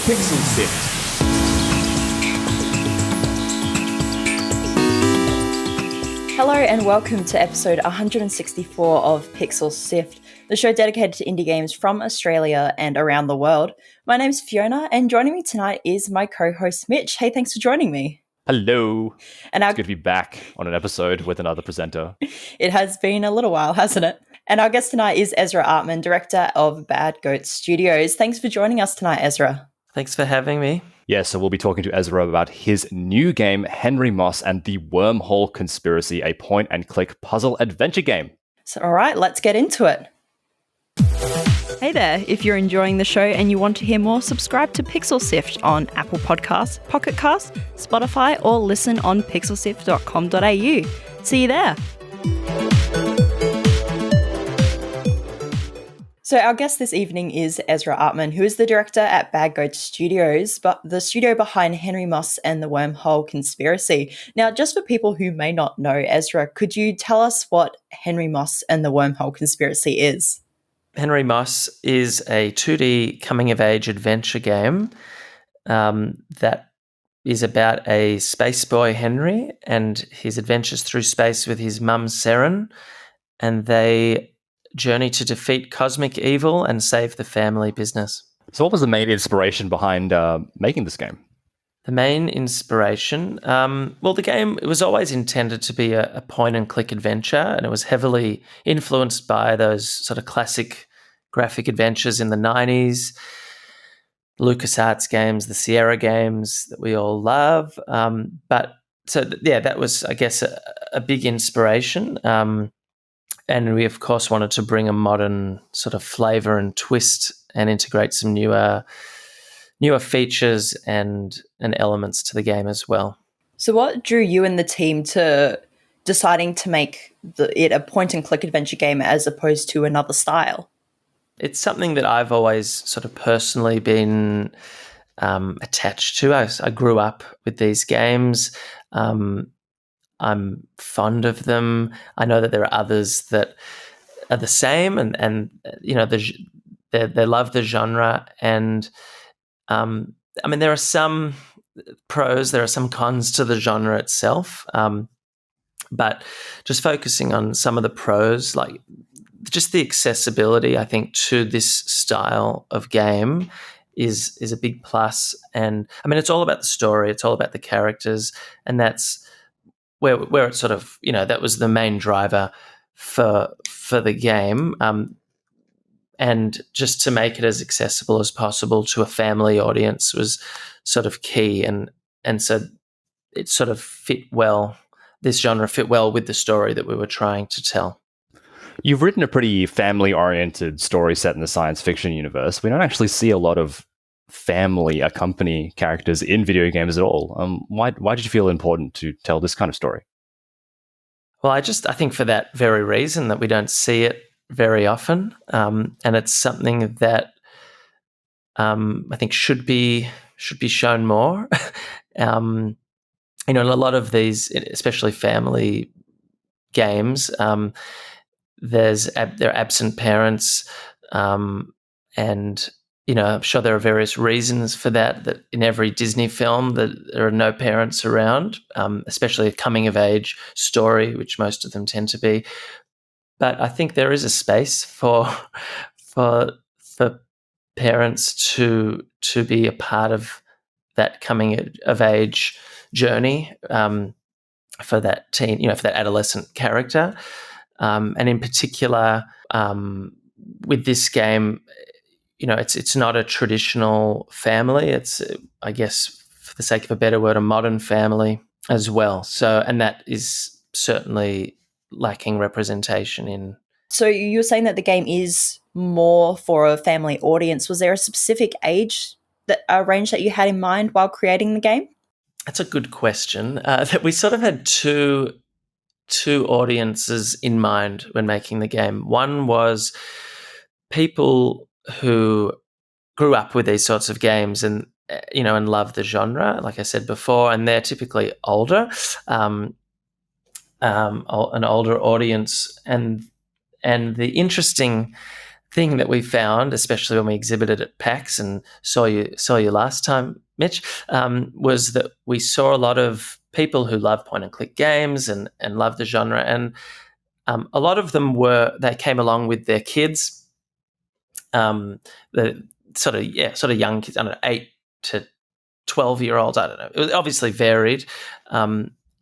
Pixel Sift. Hello and welcome to episode 164 of Pixel Sift, the show dedicated to indie games from Australia and around the world. My name's Fiona, and joining me tonight is my co-host Mitch. Hey, thanks for joining me. Hello. And it's good to be back on an episode with another presenter. It has been a little while, hasn't it? And our guest tonight is Ezra Artman, Director of Bad Goat Studios. Thanks for joining us tonight, Ezra. Thanks for having me. Yeah, so we'll be talking to Ezra about his new game, Henry Mosse and the Wormhole Conspiracy, a point-and-click puzzle adventure game. So, all right, let's get into it. Hey there, if you're enjoying the show and you want to hear more, subscribe to Pixel Sift on Apple Podcasts, Pocket Casts, Spotify, or listen on pixelsift.com.au. See you there. So our guest this evening is Ezra Artman, who is the director at Bad Goat Studios, but the studio behind Henry Mosse and the Wormhole Conspiracy. Now, just for people who may not know, Ezra, could you tell us what Henry Mosse and the Wormhole Conspiracy is? Henry Mosse is a 2D coming-of-age adventure game that is about a space boy, Henry, and his adventures through space with his mum, Seren, and they journey to defeat cosmic evil and save the family business. So what was the main inspiration behind making this game? The main inspiration? The game, it was always intended to be a point-and-click adventure, and it was heavily influenced by those sort of classic graphic adventures in the 90s, LucasArts games, the Sierra games that we all love. That was, I guess, a big inspiration. And we, of course, wanted to bring a modern sort of flavor and twist and integrate some newer features and elements to the game as well. So what drew you and the team to deciding to make it a point-and-click adventure game as opposed to another style? It's something that I've always sort of personally been attached to. I grew up with these games. I'm fond of them. I know that there are others that are the same, and you know they love the genre. And there are some pros, there are some cons to the genre itself. But just focusing on some of the pros, like just the accessibility, I think, to this style of game is a big plus. And it's all about the story, it's all about the characters, and that's where it sort of, that was the main driver for the game, and just to make it as accessible as possible to a family audience was sort of key, and so it sort of fit well. This genre fit well with the story that we were trying to tell. You've written a pretty family-oriented story set in the science fiction universe. We don't actually see a lot of family accompany characters in video games at all. Why did you feel important to tell this kind of story? Well, I think for that very reason that we don't see it very often, and it's something that I think should be shown more. In a lot of these, especially family games, there are absent parents, and I'm sure there are various reasons for that in every Disney film that there are no parents around, especially a coming-of-age story, which most of them tend to be. But I think there is a space for parents to be a part of that coming-of-age journey, for that teen, for that adolescent character. And in particular, with this game, it's not a traditional family. It's, I guess, for the sake of a better word, a modern family as well. So, and that is certainly lacking representation in. So you were saying that the game is more for a family audience. Was there a specific age range that you had in mind while creating the game? That's a good question. That we sort of had two audiences in mind when making the game. One was people who grew up with these sorts of games and love the genre, like I said before, and they're typically older, an older audience. And the interesting thing that we found, especially when we exhibited at PAX and saw you last time, Mitch, was that we saw a lot of people who love point and click games and love the genre, and a lot of them they came along with their kids, the sort of young kids, I don't know, 8 to 12-year-olds, I don't know. It was obviously varied.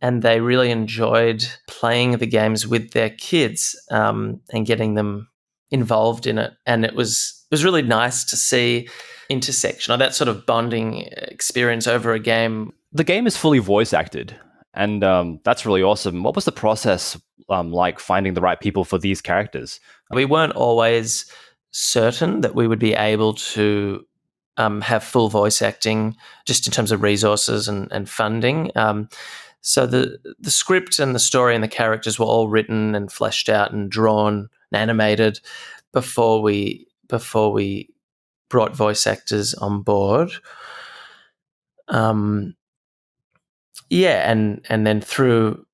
And they really enjoyed playing the games with their kids and getting them involved in it. And it was really nice to see intersection, or that sort of bonding experience over a game. The game is fully voice acted, and that's really awesome. What was the process like finding the right people for these characters? We weren't always certain that we would be able to have full voice acting, just in terms of resources and funding. So the script and the story and the characters were all written and fleshed out and drawn and animated before we brought voice actors on board. And then through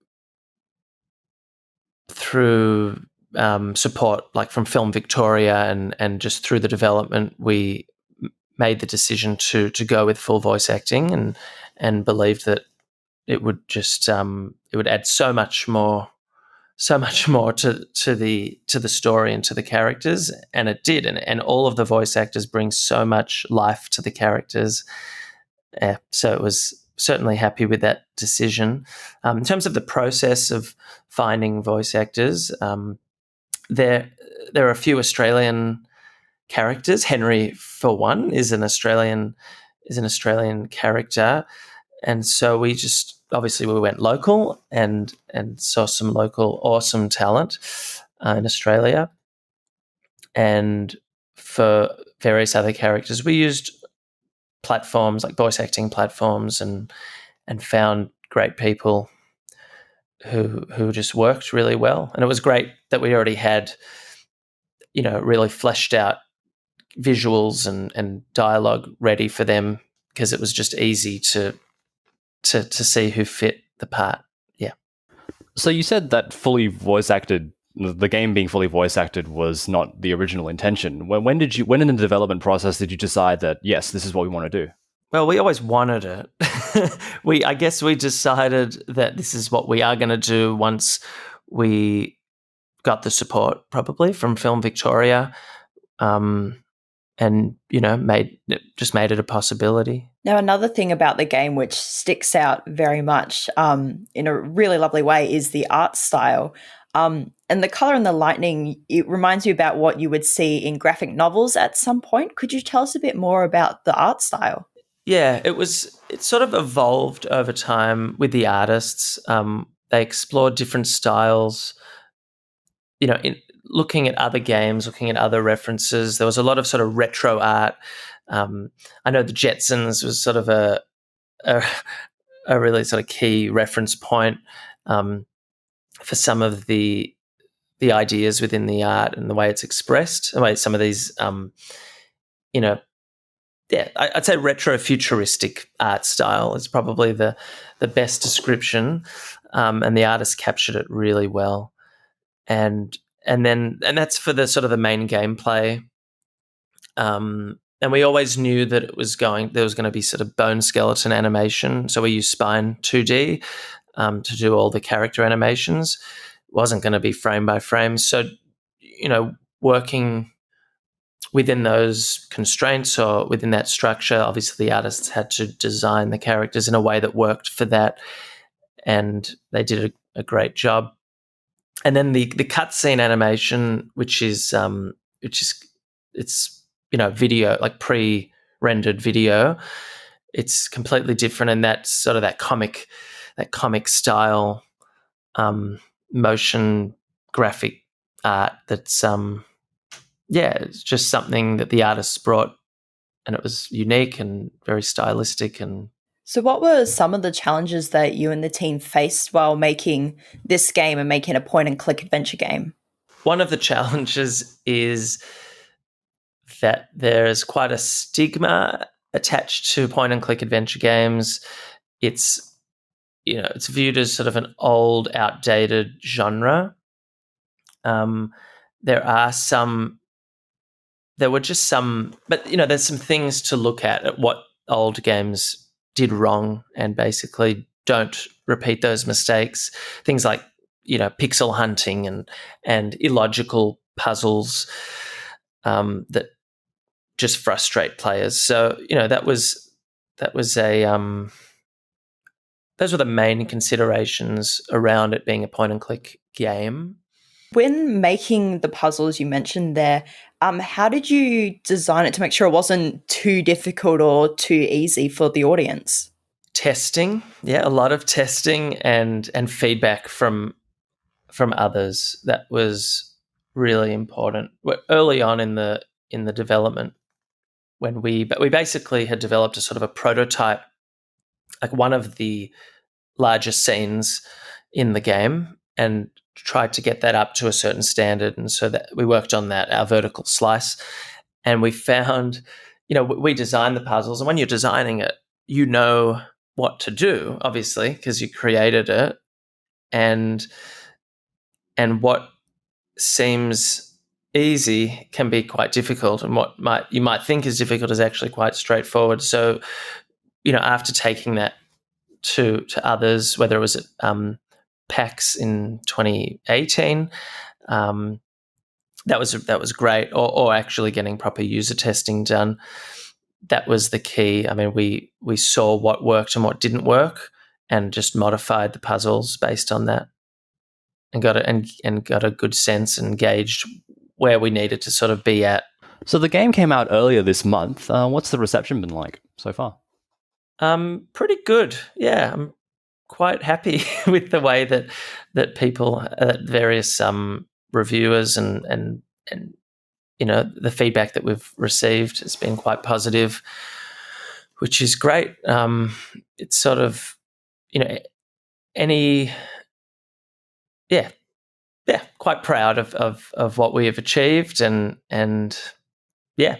support, like from Film Victoria and just through the development, we made the decision to go with full voice acting and believed that it would just it would add so much more to the story and to the characters, and it did, and all of the voice actors bring so much life to the characters. So it was certainly happy with that decision. In terms of the process of finding voice actors, there are a few Australian characters. Henry, for one, is an Australian character, and so we went local and saw some local awesome talent in Australia. And for various other characters, we used platforms like voice acting platforms and found great people who just worked really well. And it was great that we already had, really fleshed out visuals and dialogue ready for them, because it was just easy to see who fit the part. Yeah. So you said that the game being fully voice acted was not the original intention. When in the development process did you decide that, yes, this is what we want to do? Well, we always wanted it. I guess we decided that this is what we are going to do once we got the support, probably from Film Victoria, and made it a possibility. Now, another thing about the game which sticks out very much in a really lovely way is the art style. And the color and the lightning, it reminds me about what you would see in graphic novels at some point. Could you tell us a bit more about the art style? Yeah, it sort of evolved over time with the artists. They explored different styles, in looking at other games, looking at other references. There was a lot of sort of retro art. I know the Jetsons was sort of a really sort of key reference point for some of the ideas within the art and the way it's expressed. The way some of these, I'd say retro-futuristic art style is probably the best description, and the artist captured it really well. And that's for the sort of the main gameplay. And we always knew that there was going to be sort of bone skeleton animation, so we used Spine 2D to do all the character animations. It wasn't going to be frame by frame, so working within those constraints or within that structure, obviously the artists had to design the characters in a way that worked for that, and they did a great job. And then the cutscene animation, which is video, like pre-rendered video, it's completely different, and that's sort of that comic style motion graphic art that's it's just something that the artists brought, and it was unique and very stylistic. And so what were some of the challenges that you and the team faced while making this game and making a point-and-click adventure game? One of the challenges is that there's quite a stigma attached to point-and-click adventure games. It's viewed as sort of an old, outdated genre. There are some there were just some, but there's some things to look at what old games did wrong, and basically don't repeat those mistakes. Things like pixel hunting and illogical puzzles that just frustrate players. So that was a those were the main considerations around it being a point and click game. When making the puzzles you mentioned there, how did you design it to make sure it wasn't too difficult or too easy for the audience? Testing, a lot of testing and feedback from others. That was really important. Early on in the development, when we basically had developed a sort of a prototype, like one of the largest scenes in the game, and tried to get that up to a certain standard. And so that we worked on that, our vertical slice, and we found, we designed the puzzles, and when you're designing it, you know what to do, obviously, because you created it, and what seems easy can be quite difficult, and what you might think is difficult is actually quite straightforward. So, after taking that to others, whether it was at PAX in 2018, that was great, or actually getting proper user testing done. That was the key. I mean, we saw what worked and what didn't work, and just modified the puzzles based on that, and got a good sense and gauged where we needed to sort of be at. So the game came out earlier this month. What's the reception been like so far? Pretty good. Yeah, I'm quite happy with the way that people, various reviewers and the feedback that we've received has been quite positive, which is great. It's sort of quite proud of what we have achieved, and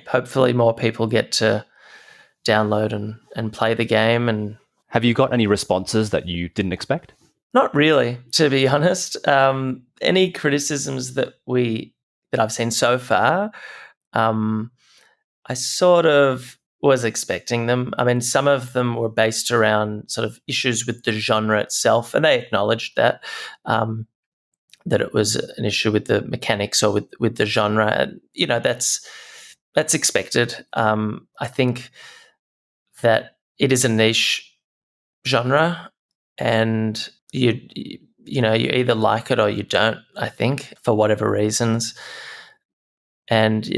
hopefully more people get to download and play the game. And have you got any responses that you didn't expect? Not really, to be honest. Any criticisms that I've seen so far, I sort of was expecting them. I mean, some of them were based around sort of issues with the genre itself, and they acknowledged that that it was an issue with the mechanics or with the genre. And that's expected. I think that it is a niche genre, and you either like it or you don't, I think, for whatever reasons. And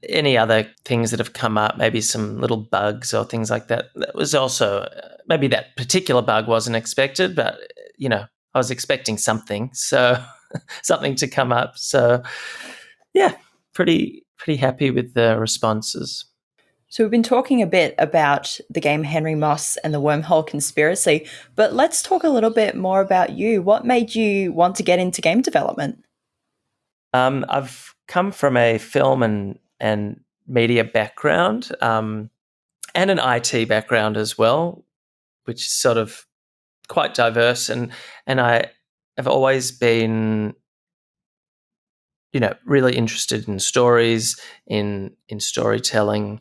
any other things that have come up, maybe some little bugs or things like that, that was also, maybe that particular bug wasn't expected, but I was expecting something, so something to come up. So pretty happy with the responses. So we've been talking a bit about the game Henry Mosse and the Wormhole Conspiracy, but let's talk a little bit more about you. What made you want to get into game development? I've come from a film and media background, and an IT background as well, which is sort of quite diverse, and I have always been really interested in stories, in storytelling.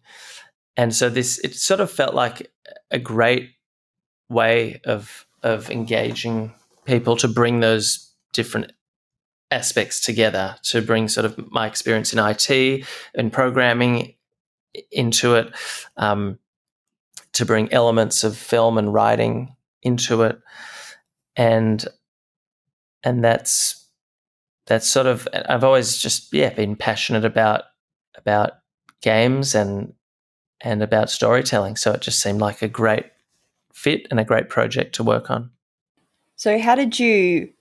And so it sort of felt like a great way of engaging people, to bring those different aspects together, to bring sort of my experience in IT and programming into it, to bring elements of film and writing into it, and that's sort of, I've always just been passionate about games and about storytelling. So it just seemed like a great fit and a great project to work on. So how did you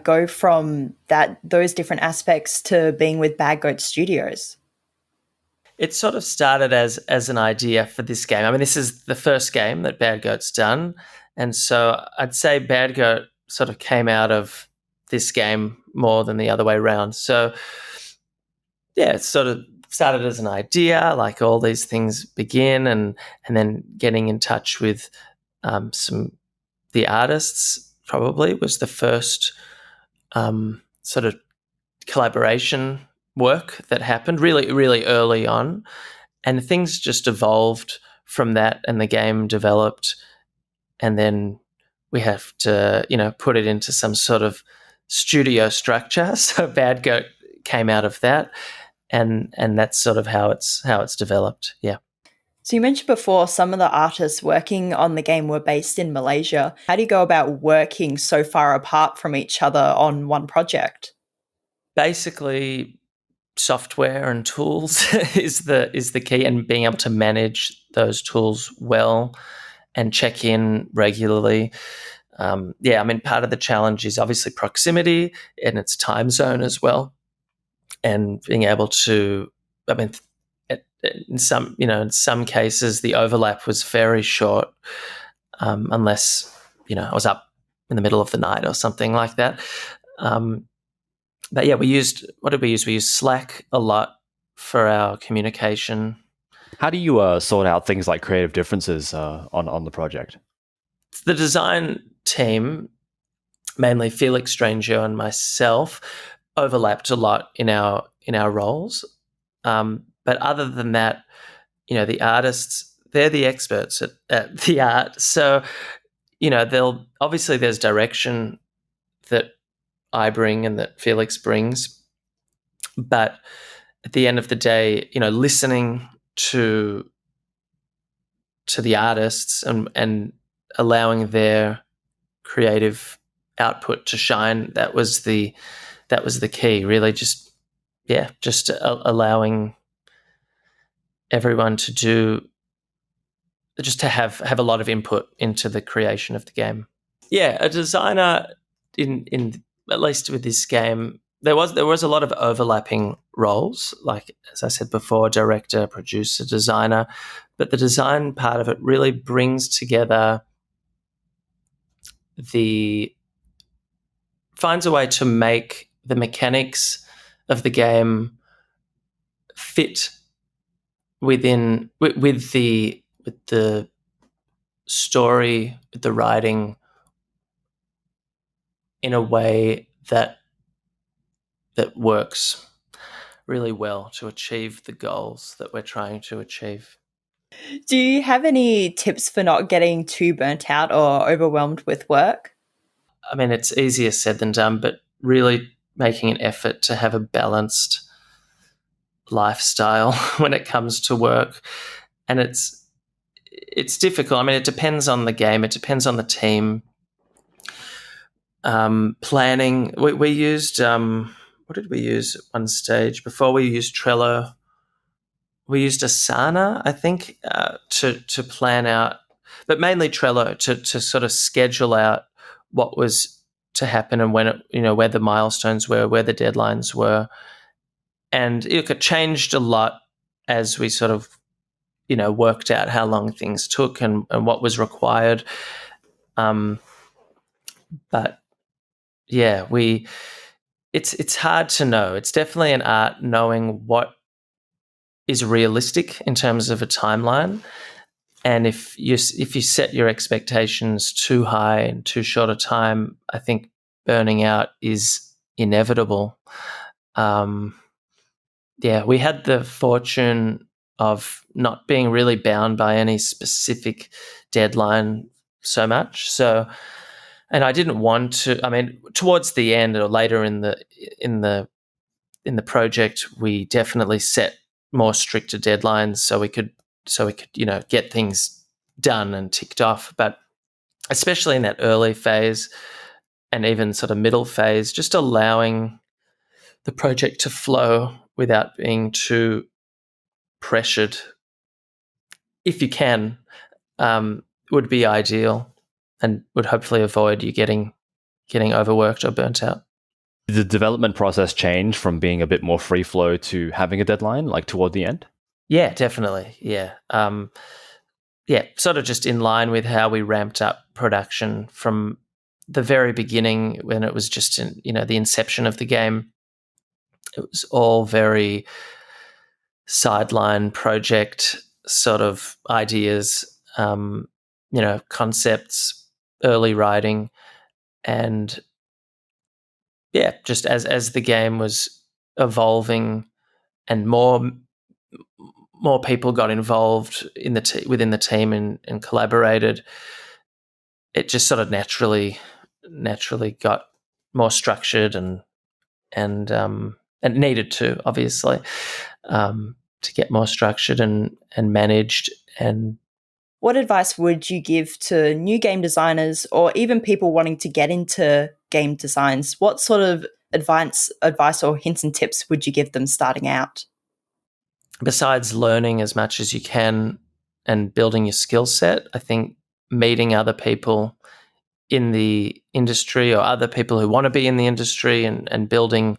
go from those different aspects to being with Bad Goat Studios? It sort of started as an idea for this game. I mean, this is the first game that Bad Goat's done, and so I'd say Bad Goat sort of came out of this game more than the other way around. So it sort of started as an idea, like all these things begin, and then getting in touch with the artists probably was the first sort of collaboration work that happened really, really early on, and things just evolved from that, and the game developed, and then we have to, put it into some sort of studio structure. So Bad Goat came out of that, and that's sort of how it's developed. Yeah. So you mentioned before some of the artists working on the game were based in Malaysia. How do you go about working so far apart from each other on one project? Basically, software and tools is the key, and being able to manage those tools well and check in regularly. Part of the challenge is obviously proximity and its time zone as well, and being able to, in some cases the overlap was very short, unless I was up in the middle of the night or something like that. But yeah, we used We used Slack a lot for our communication. How do you sort out things like creative differences on the project? The design team, mainly Felix Stranger and myself, overlapped a lot in our roles. But other than that, the artists, they're the experts at the art. So, there's direction that I bring and that Felix brings. But at the end of the day, listening to the artists and allowing their creative output to shine, that was the key, really. Just allowing everyone to have a lot of input into the creation of the game. Yeah, a designer in at least with this game, there was a lot of overlapping roles, like as I said before, director, producer, designer, but the design part of it really brings together finds a way to make the mechanics of the game fit with the story, with the writing, in a way that works really well to achieve the goals that we're trying to achieve. Do you have any tips for not getting too burnt out or overwhelmed with work? I mean, it's easier said than done, but really making an effort to have a balanced lifestyle when it comes to work. And it's difficult. I mean, it depends on the game. It depends on the team. Planning. We used, what did we use at one stage? Before we used Trello, we used Asana, I think, to plan out, but mainly Trello to sort of schedule out what was to happen and when where the milestones were, where the deadlines were. And it changed a lot as we sort of, worked out how long things took and what was required. But yeah, it's hard to know. It's definitely an art knowing what is realistic in terms of a timeline. And if you set your expectations too high in too short a time, I think burning out is inevitable. We had the fortune of not being really bound by any specific deadline so much. So, and I didn't want to. I mean, towards the end or later in the project, we definitely set more stricter deadlines so we could get things done and ticked off. But especially in that early phase and even sort of middle phase, just allowing the project to flow without being too pressured, if you can, would be ideal and would hopefully avoid you getting overworked or burnt out. Did the development process change from being a bit more free flow to having a deadline, like toward the end? Yeah, definitely. Yeah. Sort of just in line with how we ramped up production from the very beginning, when it was just the inception of the game. It was all very sideline project sort of ideas, concepts, early writing, and just as the game was evolving more people got involved in within the team and collaborated, it just sort of naturally got more structured and needed to, obviously, to get more structured and managed. And what advice would you give to new game designers or even people wanting to get into game designs? What sort of advice or hints and tips would you give them starting out? Besides learning as much as you can and building your skill set, I think meeting other people in the industry or other people who want to be in the industry and building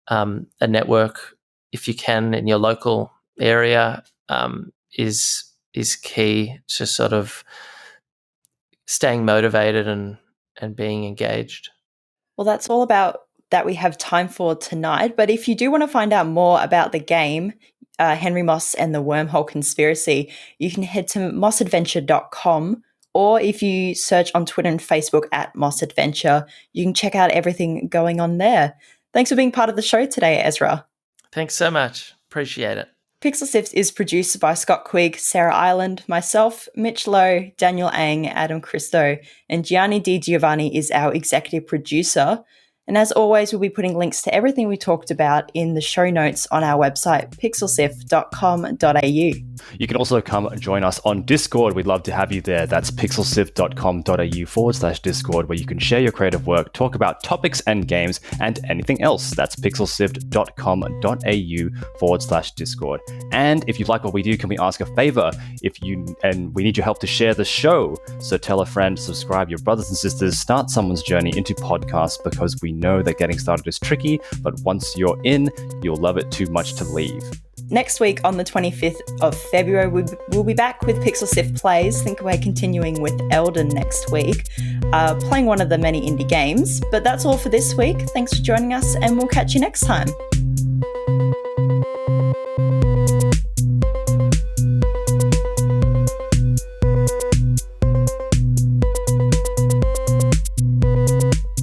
a network, if you can, in your local area, is key to sort of staying motivated and being engaged. Well, that's all about that we have time for tonight. But if you do want to find out more about the game, Henry Mosse and the Wormhole Conspiracy, you can head to mossadventure.com, or if you search on Twitter and Facebook at Mosse Adventure, you can check out everything going on there. Thanks for being part of the show today, Ezra. Thanks so much. Appreciate it. Pixel Sift is produced by Scott Quigg, Sarah Ireland, myself, Mitch Lowe, Daniel Ang, Adam Christou, and Gianni Di Giovanni is our executive producer. And as always, we'll be putting links to everything we talked about in the show notes on our website, pixelsift.com.au. You can also come join us on Discord. We'd love to have you there. That's pixelsift.com.au/Discord, where you can share your creative work, talk about topics and games, and anything else. That's pixelsift.com.au/Discord. And if you like what we do, can we ask a favor? And we need your help to share the show. So tell a friend, subscribe your brothers and sisters, start someone's journey into podcasts, because we know that getting started is tricky, but once you're in, you'll love it too much to leave. Next week on the 25th of February, we'll be back with Pixel Sift Plays. I think we're continuing with Elden next week, playing one of the many indie games. But that's all for this week. Thanks for joining us, and we'll catch you next time.